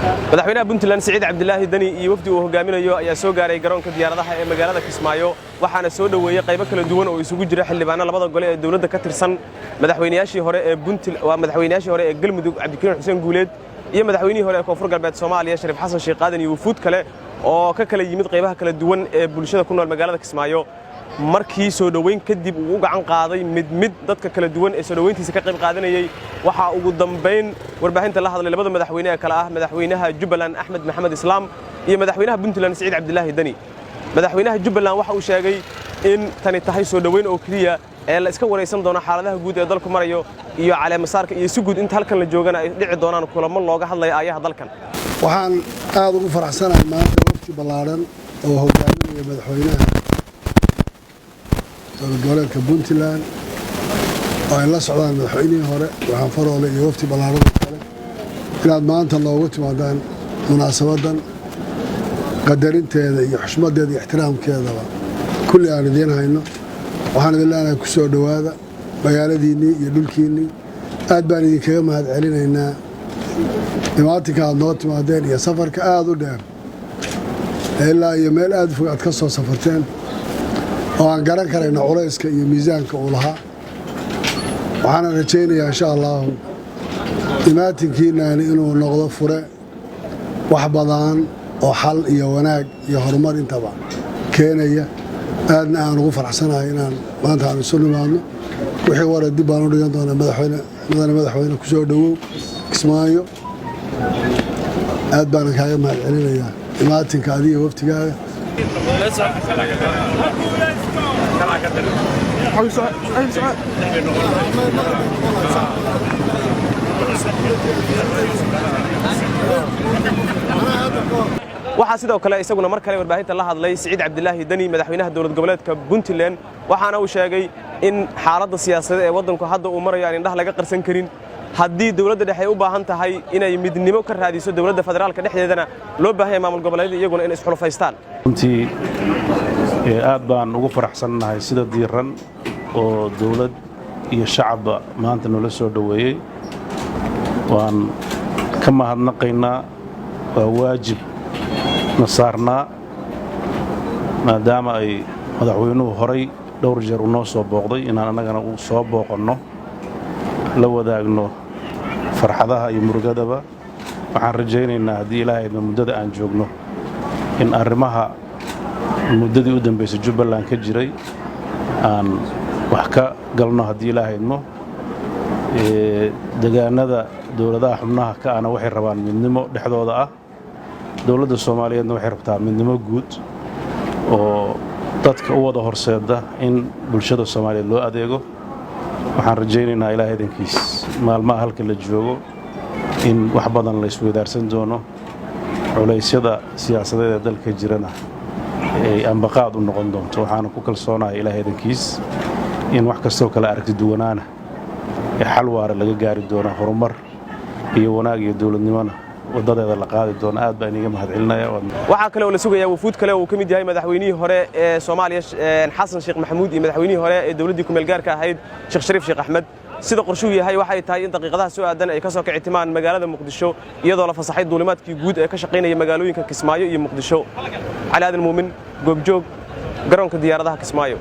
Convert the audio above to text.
madaxweynaha Puntland Saciid Cabdilaahi Dani iyo wafdi uu hogaaminayo ayaa soo gaaray garoonka diyaaradaha ee magaalada Kismaayo waxaana soo dhaweeyay qaybo kala duwan oo isugu jira xildhibaano labada gole ee dawladda ka tirsan madaxweynayaashii hore ee Puntland waa madaxweynayaashii hore ee Galmudug Cabdikariin Xuseen Guuleed iyo madaxweynihii hore ee Koonfur Galbeed Soomaaliya Shariif Xasan Sheekh Qaadan iyo wufuud kale oo ka kala yimid qaybaha kala duwan ee bulshada ku nool magaalada Kismaayo markii soo dhaweyn kadib uu gacan qaaday mid dadka kala duwan ee soo dhaweyntiisa ka qayb qaadanayay waxa ugu dambeyn warbaahinta la hadlay labada madaxweyne ee kala ah madaxweynaha Jubbaland Axmed Maxamed Islaam iyo madaxweynaha Puntland Saciid Cabdilaahi Dani madaxweynaha Jubbaland waxa uu sheegay in tani tahay soo dhaweyn oo kaliya ee la iska wareysan doono xaaladaha guud ee dalku marayo iyo caleemasaarka iyo si guud inta halkan la joogana ay dhici doonaan kulamo looga hadlayo ayaha dalkan waxaan aad ugu faraxsanahay maanta wafdi ballaaran oo hogaaminaya madaxweynaha gobolka Puntland oo ay la socdaan madaxweynihii hore waxaan faroole iyo wafdi ballaaran kale inaad maanta loogu timaadaan munaasabadan qadarinteeda iyo xushmadeeda iyo ixtiraamkeedaba kulli aan idin hayno waxaan idin leenahay ku soo dhawaada magaaladiinii iyo dhulkiinii aad baan idinkaga mahad celinaynaa imaatinka aad noo timaadeen iyo safarka aad u dheer ilaa iyo meel aad fog aad ka soo safarteen oo aan garan karayna culayska iyo miisaanka uu lahaa waxaana rajaynayaa insha allahu imaatinkiinaani inuu noqdo fure wax badan oo xal iyo wanaag iyo horumar intaba keenaya aadna aan ugu faraxsanahay inaan maanta aan isu nimaadno wixii wara dib baan u dhigan doonaa madaxweyne ku soo dhawow Kismaayo aad baan kaaga mahad celinayaa imaatinka adiga waftigaaga waxaa sidoo kale isaguna mar kale warbaahinta la hadlay Saciid Cabdilaahi Dani madaxweynaha dawlad goboleedka Puntland waxaana uu sheegay in xaaladda siyaasadeed ee wadanku hadda uu marayo aan indhaha laga qarsan karin haddii dawladda dhexe u baahan tahay inay midnimo ka raadiso dawladda federaalka dhexdeedana loo baahan yahay maamul goboleedyada iyaguna in isxulufaystaan runtii aad baan ugu faraxsanahay sida diiran oo dawlad iyo shacabba maanta nala soo dhaweeyay waan ka mahadnaqaynaa waa waajib na saarnaa maadaama ay madaxweynuhu horay dhowr jeer u noo soo booqday inaan annagana u soo booqanno la wadaagno farxadaha iyo murugadaba waxaan rajaynaynaa haddii ilaahayna muddada aan joogno in arrimaha muddadii u dambaysay Jubbaland ka jiray aan wax ka galno haddii ilaahayno deegaanada dawladaha xubnaha ka ana waxay rabaan midnimo dhexdooda ah dawladda Soomaaliyeedna waxay rabtaa midnimo guud oo dadka u wada horseeda in bulshada Soomaaliyeed loo adeego waxaan rajaynaynaa ilaahay idinkiis maalmaha halka la joogo in wax badan la isweydaarsan doono culaysyada siyaasadeed ee dalka jirana ay ambaqaad u noqon doonto waxaan ku kalsoonahay ilaahay idinkiis in wax kastoo kala aragti duwanaana ee xal waara laga gaari doono horumar iyo wanaag iyo dawladnimona wadadeeda la qaadi doono aad baan iga mahad celinaya waxa kale oo la sugayaa wufuud kale oo kamid yahay madaxweynihii hore ee Soomaaliya Xasan Sheekh Maxamuud iyo madaxweynihii hore ee dawladda ku meel gaarka ahayd Sheekh Shariif Sheekh Axmed sida qorshuhu yahay waxay tahay in daqiiqadaha soo aadan ay ka soo kicitimaan magaalada Muqdisho iyadoo la fasaxay duulimaadkii guud ee ka shaqeynaya magaalooyinka Kismaayo iyo Muqdisho Cali Aadan Muumin goobjoog garoonka diyaaradaha Kismaayo